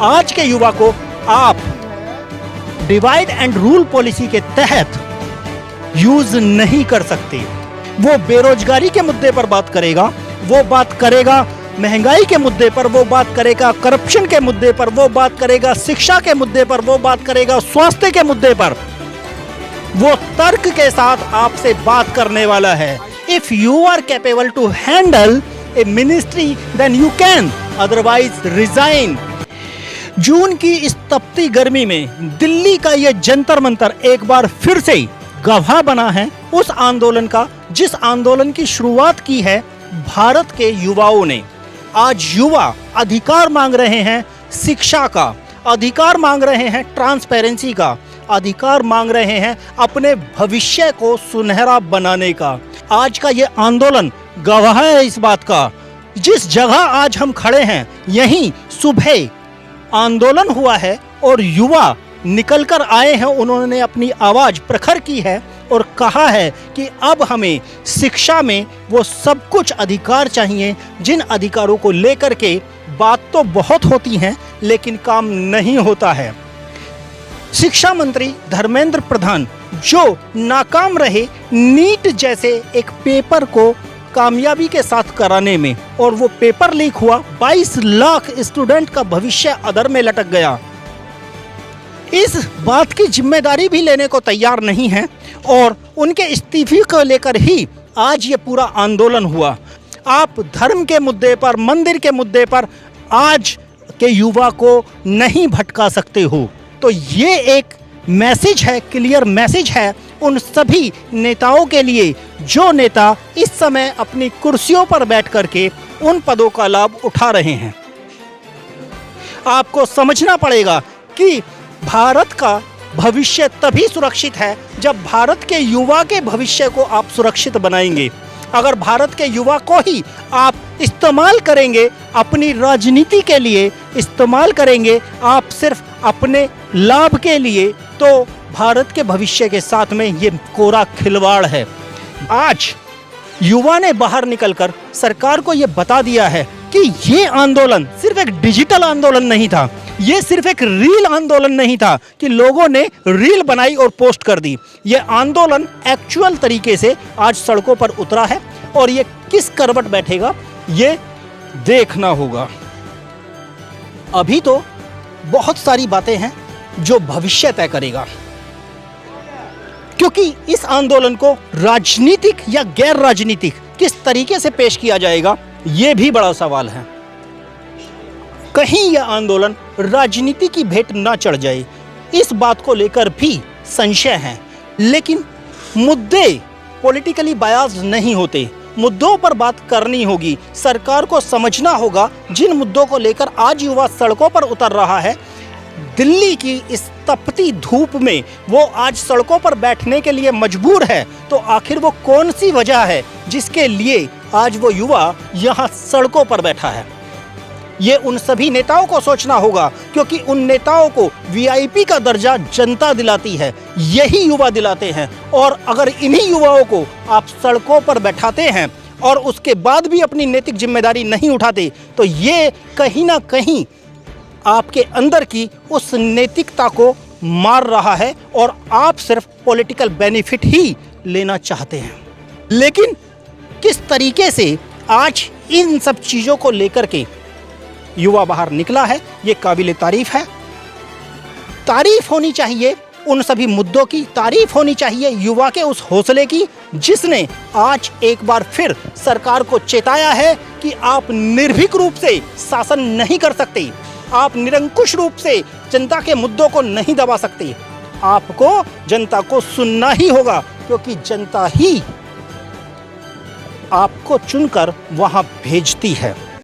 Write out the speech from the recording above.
आज के युवा को आप डिवाइड एंड रूल पॉलिसी के तहत यूज नहीं कर सकते। वो बेरोजगारी के मुद्दे पर बात करेगा, वो बात करेगा महंगाई के मुद्दे पर, वो बात करेगा करप्शन के मुद्दे पर, वो बात करेगा शिक्षा के मुद्दे पर, वो बात करेगा स्वास्थ्य के मुद्दे पर। वो तर्क के साथ आपसे बात करने वाला है। If you are capable to handle a ministry then you can, otherwise resign. जून की इस तपती गर्मी में दिल्ली का यह जंतर मंतर एक बार फिर से गवाह बना है उस आंदोलन का जिस आंदोलन की शुरुआत की है भारत के युवाओं ने। आज युवा अधिकार मांग रहे हैं शिक्षा का, अधिकार मांग रहे हैं ट्रांसपेरेंसी का, अधिकार मांग रहे हैं अपने भविष्य को सुनहरा बनाने का। आज का ये आंदोलन गवाह है इस बात का। जिस जगह आज हम खड़े हैं यहीं सुबह आंदोलन हुआ है और युवा निकल कर आए हैं। उन्होंने अपनी आवाज प्रखर की है और कहा है कि अब हमें शिक्षा में वो सब कुछ अधिकार चाहिए जिन अधिकारों को लेकर के बात तो बहुत होती है लेकिन काम नहीं होता है। शिक्षा मंत्री धर्मेंद्र प्रधान जो नाकाम रहे नीट जैसे एक पेपर को कामयाबी के साथ कराने में, और वो पेपर लीक हुआ, 22 लाख स्टूडेंट का भविष्य अधर में लटक गया। इस बात की जिम्मेदारी भी लेने को तैयार नहीं है और उनके इस्तीफे को लेकर ही आज ये पूरा आंदोलन हुआ। आप धर्म के मुद्दे पर, मंदिर के मुद्दे पर आज के युवा को नहीं भटका सकते हो। तो ये एक मैसेज है, क्लियर मैसेज है उन सभी नेताओं के लिए जो नेता इस समय अपनी कुर्सियों पर बैठ करके उन पदों का लाभ उठा रहे हैं। आपको समझना पड़ेगा कि भारत का भविष्य तभी सुरक्षित है जब भारत के युवा के भविष्य को आप सुरक्षित बनाएंगे। अगर भारत के युवा को ही आप इस्तेमाल करेंगे अपनी राजनीति के लिए, इस्तेमाल करेंगे आप सिर्फ अपने लाभ के लिए, तो भारत के भविष्य के साथ में ये कोरा खिलवाड़ है। आज युवा ने बाहर निकलकर सरकार को ये बता दिया है कि ये आंदोलन सिर्फ एक डिजिटल आंदोलन नहीं था, ये सिर्फ एक रील आंदोलन नहीं था कि लोगों ने रील बनाई और पोस्ट कर दी। ये आंदोलन एक्चुअल तरीके से आज सड़कों पर उतरा है और ये किस करवट बैठेगा ये देखना होगा। अभी तो बहुत सारी बातें हैं जो भविष्य तय करेगा, क्योंकि इस आंदोलन को राजनीतिक या गैर राजनीतिक किस तरीके से पेश किया जाएगा ये भी बड़ा सवाल है। कहीं यह आंदोलन राजनीति की भेंट ना चढ़ जाए, इस बात को लेकर भी संशय है। लेकिन मुद्दे पॉलिटिकली बायस्ड नहीं होते, मुद्दों पर बात करनी होगी। सरकार को समझना होगा जिन मुद्दों को लेकर आज युवा सड़कों पर उतर रहा है, दिल्ली की इस तपती धूप में वो आज सड़कों पर बैठने के लिए मजबूर है, तो आखिर वो कौन सी वजह है जिसके लिए आज वो युवा यहाँ सड़कों पर बैठा है। ये उन सभी नेताओं को सोचना होगा, क्योंकि उन नेताओं को वीआईपी का दर्जा जनता दिलाती है, यही युवा दिलाते हैं। और अगर इन्हीं युवाओं को आप सड़कों पर बैठाते हैं और उसके बाद भी अपनी नैतिक जिम्मेदारी नहीं उठाते, तो ये कहीं ना कहीं आपके अंदर की उस नैतिकता को मार रहा है और आप सिर्फ पॉलिटिकल बेनिफिट ही लेना चाहते हैं। लेकिन किस तरीके से आज इन सब चीज़ों को लेकर के युवा बाहर निकला है ये काबिल तारीफ है। तारीफ होनी चाहिए उन सभी मुद्दों की, तारीफ होनी चाहिए युवा के उस हौसले की जिसने आज एक बार फिर सरकार को चेताया है कि आप निर्भीक रूप से शासन नहीं कर सकते, आप निरंकुश रूप से जनता के मुद्दों को नहीं दबा सकते। आपको जनता को सुनना ही होगा, क्योंकि जनता ही आपको चुनकर वहां भेजती है।